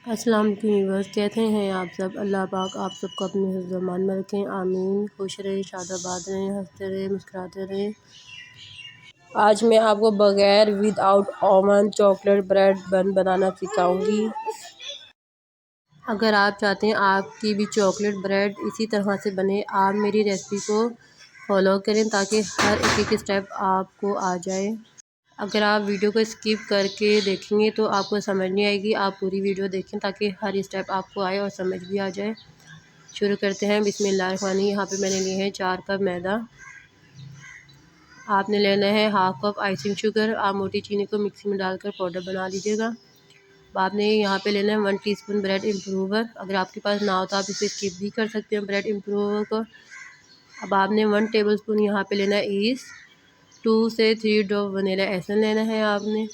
अस्सलाम वालेकुम व्यूअर्स, कैसे हैं आप सब। अल्लाह पाक आप सबको अपने हिफ्ज़-ए-मान में रखें, आमीन। खुश रहें, शादाबाद रहें, हंसते रहें, मुस्कुराते रहें। आज मैं आपको बगैर विदाउट ओवन चॉकलेट ब्रेड बन बनाना सिखाऊंगी। अगर आप चाहते हैं आपकी भी चॉकलेट ब्रेड इसी तरह से बने, आप मेरी रेसिपी को फॉलो करें ताकि हर एक स्टेप आपको आ जाए। अगर आप वीडियो को स्किप करके देखेंगे तो आपको समझ नहीं आएगी। आप पूरी वीडियो देखें ताकि हर स्टेप आपको आए और समझ भी आ जाए। शुरू करते हैं। बिस्मिल्लाहिर्रहमानिर्रहीम। यहाँ पे मैंने लिए हैं 4 कप मैदा। आपने लेना है हाफ़ कप आइसिंग शुगर। आप मोटी चीनी को मिक्सी में डालकर पाउडर बना लीजिएगा। आपने यहाँ पे लेना है 1 टीस्पून ब्रेड इम्प्रूवर। अगर आपके पास ना हो तो आप इसे स्किप भी कर सकते हैं ब्रेड इम्प्रूवर को। अब आपने 1 टेबलस्पून यहाँ पे लेना है ईस्ट। 2 से 3 ड्रॉप वनीला एसेंस लेना है। आपने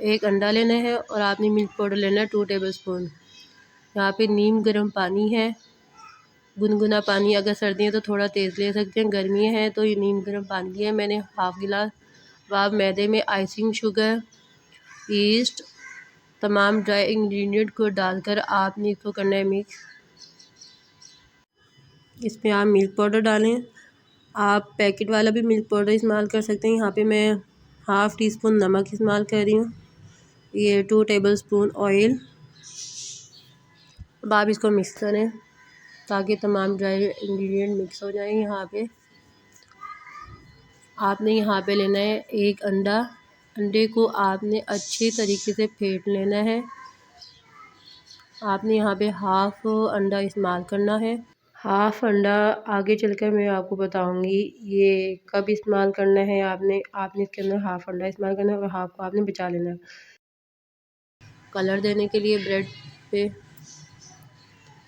1 अंडा लेना है और आपने मिल्क पाउडर लेना है 2 टेबलस्पून। यहाँ पे नीम गर्म पानी है, गुनगुना पानी। अगर सर्दी है तो थोड़ा तेज़ ले सकते हैं, गर्मी है तो ये नीम गर्म पानी लिया है मैंने हाफ़ गिलास। अब आप मैदे में आइसिंग शुगर, ईस्ट, तमाम ड्राई इंग्रेडिएंट को डालकर आपने इसको करना है मिक्स। इसमें आप मिल्क पाउडर डालें। आप पैकेट वाला भी मिल्क पाउडर इस्तेमाल कर सकते हैं। यहाँ पे मैं हाफ़ टी स्पून नमक इस्तेमाल कर रही हूँ। ये 2 टेबलस्पून ऑयल। अब आप इसको मिक्स करें ताकि तमाम ड्राई इंग्रेडिएंट मिक्स हो जाएं। यहाँ पे आपने यहाँ पे लेना है 1 अंडा। अंडे को आपने अच्छे तरीके से फेंट लेना है। आपने यहाँ पे हाफ़ अंडा इस्तेमाल करना है। हाफ़ अंडा आगे चलकर मैं आपको बताऊंगी ये कब इस्तेमाल करना है। आपने इसके अंदर हाफ़ अंडा इस्तेमाल करना है और हाफ़ को आपने बचा लेना है कलर देने के लिए ब्रेड पे।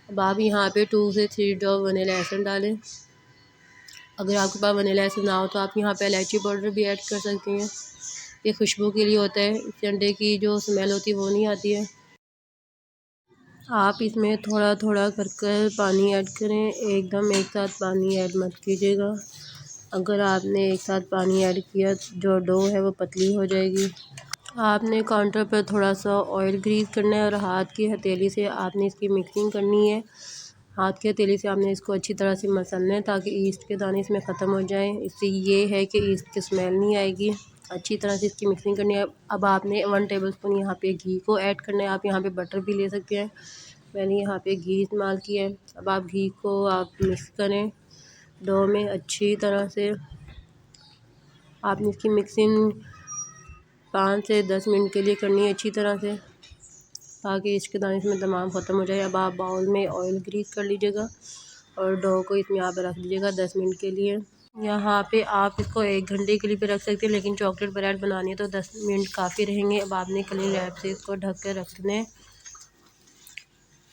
अब आप यहाँ पे 2 से 3 ड्रॉप वनीला एसेंस डालें। अगर आपके पास वनीला एसेंस ना हो तो आप यहाँ पे इलायची पाउडर भी ऐड कर सकती हैं। ये खुशबू के लिए होता है, इससे अंडे की जो स्मेल होती है वो नहीं आती है। आप इसमें थोड़ा थोड़ा कर कर पानी ऐड करें, एकदम एक साथ पानी ऐड मत कीजिएगा। अगर आपने एक साथ पानी ऐड किया जो डो है वो पतली हो जाएगी। आपने काउंटर पर थोड़ा सा ऑयल ग्रीस करना है और हाथ की हथेली से आपने इसकी मिक्सिंग करनी है। हाथ की हथेली से आपने इसको अच्छी तरह से मसलना है ताकि ईस्ट के दाने इसमें ख़त्म हो जाएं। इससे ये है कि ईस्ट की स्मेल नहीं आएगी। अच्छी तरह से इसकी मिक्सिंग करनी है। अब आपने 1 टेबलस्पून यहाँ पे घी को ऐड करना है। आप यहाँ पे बटर भी ले सकते हैं, मैंने यहाँ पे घी इस्तेमाल किया है। अब आप घी को आप मिक्स करें डो में अच्छी तरह से। आपने इसकी मिक्सिंग 5 से 10 मिनट के लिए करनी है अच्छी तरह से ताकि इसके दाने इसमें तमाम ख़त्म हो जाए। अब आप बाउल में ऑयल ग्रीस कर लीजिएगा और डो को इसमें आप रख दीजिएगा 10 मिनट के लिए। यहाँ पे आप इसको 1 घंटे के लिए भी रख सकते हैं, लेकिन चॉकलेट ब्रेड बनानी है तो 10 मिनट काफ़ी रहेंगे। अब आपने क्लीन रैप से इसको ढक कर रख देना है।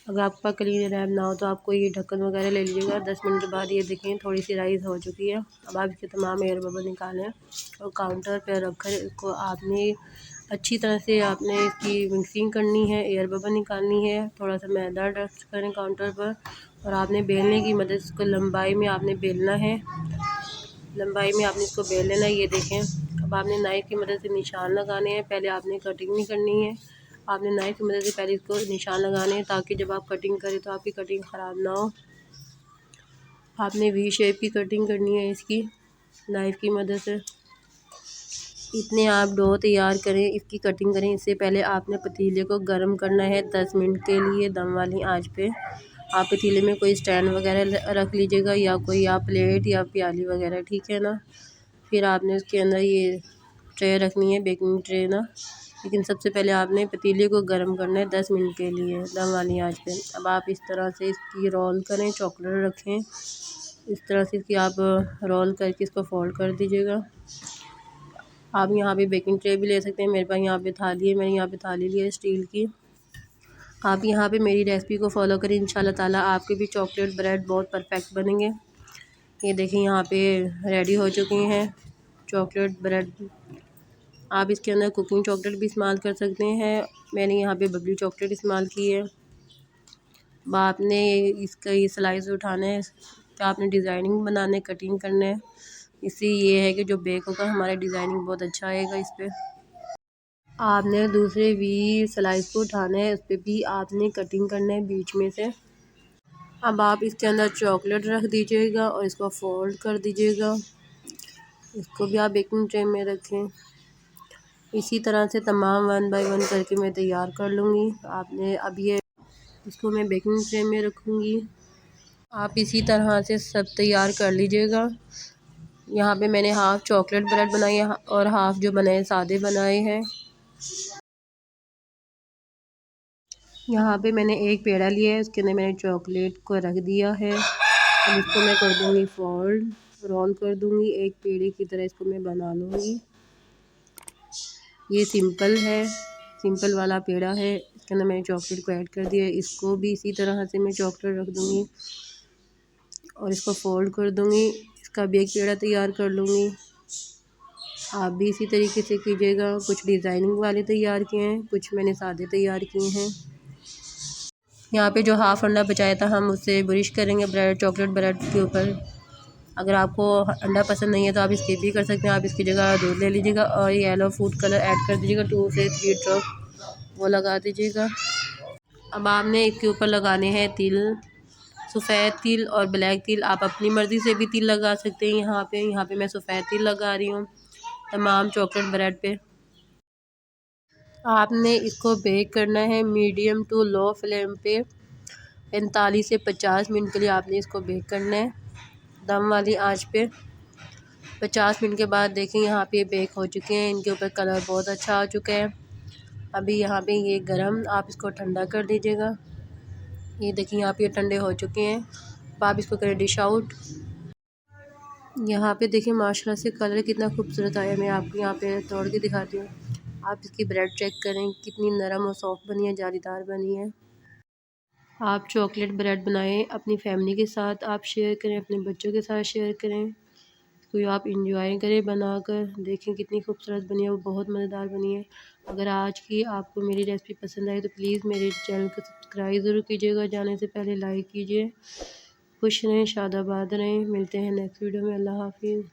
अगर आपके पास क्लीन रैप ना हो तो आपको ये ढक्कन वगैरह ले लीजिएगा। 10 मिनट के बाद ये देखें थोड़ी सी राइस हो चुकी है। अब आप इसके तमाम एयर बबल निकालें और काउंटर पर रख कर इसको आपने अच्छी तरह से आपने इसकी मिक्सिंग करनी है, एयर बबल निकालनी है। थोड़ा सा मैदा डस्ट करें काउंटर पर और आपने बेलने की मदद से इसको लंबाई में आपने बेलना है। लंबाई में आपने इसको बेल लेना है। ये देखें अब आपने नाइफ़ की मदद से निशान लगाने हैं। पहले आपने कटिंग नहीं करनी है, आपने नाइफ़ की मदद से पहले इसको निशान लगाने हैं ताकि जब आप कटिंग करें तो आपकी कटिंग ख़राब ना हो। आपने वी शेप की कटिंग करनी है इसकी नाइफ़ की मदद से। इतने आप डो तैयार करें, इसकी कटिंग करें। इससे पहले आपने पतीले को गर्म करना है 10 मिनट के लिए दम वाली आंच पे। आप पतीले में कोई स्टैंड वगैरह रख लीजिएगा या कोई आप प्लेट या प्याली वगैरह, ठीक है ना। फिर आपने उसके अंदर ये ट्रे रखनी है, बेकिंग ट्रे ना। लेकिन सबसे पहले आपने पतीले को गर्म करना है 10 मिनट के लिए दम वाली आंच पे। अब आप इस तरह से इसकी रोल करें, चॉकलेट रखें इस तरह से इसकी आप रोल करके इसको फोल्ड कर दीजिएगा। आप यहाँ पे बेकिंग ट्रे भी ले सकते हैं, मेरे पास यहाँ पे थाली है, मैंने यहाँ पे थाली ली है स्टील की। आप यहाँ पे मेरी रेसिपी को फॉलो करें, इंशाल्लाह ताला आपके भी चॉकलेट ब्रेड बहुत परफेक्ट बनेंगे। ये देखें यहाँ पे रेडी हो चुकी हैं चॉकलेट ब्रेड। आप इसके अंदर कुकिंग चॉकलेट भी इस्तेमाल कर सकते हैं, मैंने यहाँ पे बबली चॉकलेट इस्तेमाल की है। आपने इसका ये स्लाइस उठाना है, तो आपने डिज़ाइनिंग बनाना है, कटिंग करना है। इससे ये है कि जो बेक होगा हमारा डिज़ाइनिंग बहुत अच्छा आएगा इस पर। आपने दूसरे भी स्लाइस को उठाना है, उस पर भी आपने कटिंग करना है बीच में से। अब आप इसके अंदर चॉकलेट रख दीजिएगा और इसको फोल्ड कर दीजिएगा। इसको भी आप बेकिंग ट्रे में रखें। इसी तरह से तमाम 1 बाय 1 करके मैं तैयार कर लूँगी। आपने अब ये इसको मैं बेकिंग ट्रे में रखूँगी। आप इसी तरह से सब तैयार कर लीजिएगा। यहाँ पे मैंने हाफ़ चॉकलेट ब्रेड बनाई है और हाफ़ जो बनाए सादे बनाए हैं। यहाँ पे मैंने एक पेड़ा लिया है, उसके अंदर मैंने चॉकलेट को रख दिया है। अब इसको मैं कर दूँगी फोल्ड, रोल कर दूँगी। एक पेड़े की तरह इसको मैं बना लूँगी। ये सिंपल है, सिंपल वाला पेड़ा है। इसके अंदर मैंने चॉकलेट को ऐड कर दिया है। इसको भी इसी तरह से मैं चॉकलेट रख दूँगी और इसको फोल्ड कर दूँगी। इसका भी एक पेड़ा तैयार कर लूँगी। आप भी इसी तरीके से कीजिएगा। कुछ डिज़ाइनिंग वाले तैयार किए हैं, कुछ मैंने सादे तैयार किए हैं। यहाँ पे जो हाफ़ अंडा बचाया था हम उससे ब्रश करेंगे ब्रेड, चॉकलेट ब्रेड के ऊपर। अगर आपको अंडा पसंद नहीं है तो आप स्किप भी कर सकते हैं। आप इसकी जगह दूध ले लीजिएगा और येलो फूड कलर ऐड कर दीजिएगा, 2 से 3 ड्रॉप वो लगा दीजिएगा। अब आपने इसके ऊपर लगाने हैं तिल, सफ़ेद तिल और ब्लैक तिल। आप अपनी मर्ज़ी से भी तिल लगा सकते हैं। यहाँ पे मैं सफ़ेद तिल लगा रही हूँ तमाम चॉकलेट ब्रेड पे। आपने इसको बेक करना है मीडियम टू लो फ्लेम पे 45 से 50 मिनट के लिए आपने इसको बेक करना है दम वाली आंच पे। 50 मिनट के बाद देखें यहाँ पे बेक हो चुके हैं। इनके ऊपर कलर बहुत अच्छा आ चुका है। अभी यहाँ पे ये गरम, आप इसको ठंडा कर दीजिएगा। ये देखिए यहाँ पे ये ठंडे हो चुके हैं। अब आप इसको करें डिश आउट। यहाँ पे देखिए माशाल्लाह से कलर कितना खूबसूरत आया। मैं आपको यहाँ पे तोड़ के दिखाती हूँ। आप इसकी ब्रेड चेक करें कितनी नरम और सॉफ्ट बनी है, जालीदार बनी है। आप चॉकलेट ब्रेड बनाएं, अपनी फैमिली के साथ आप शेयर करें, अपने बच्चों के साथ शेयर करें। कोई आप इंजॉय करें बनाकर। देखें कितनी खूबसूरत बनी है, वो बहुत मज़ेदार बनी है। अगर आज की आपको मेरी रेसिपी पसंद आई तो प्लीज़ मेरे चैनल को सब्सक्राइब ज़रूर कीजिएगा। जाने से पहले लाइक कीजिए। खुश रहें, शादाबाद रहें। मिलते हैं नेक्स्ट वीडियो में। अल्लाह हाफिज़।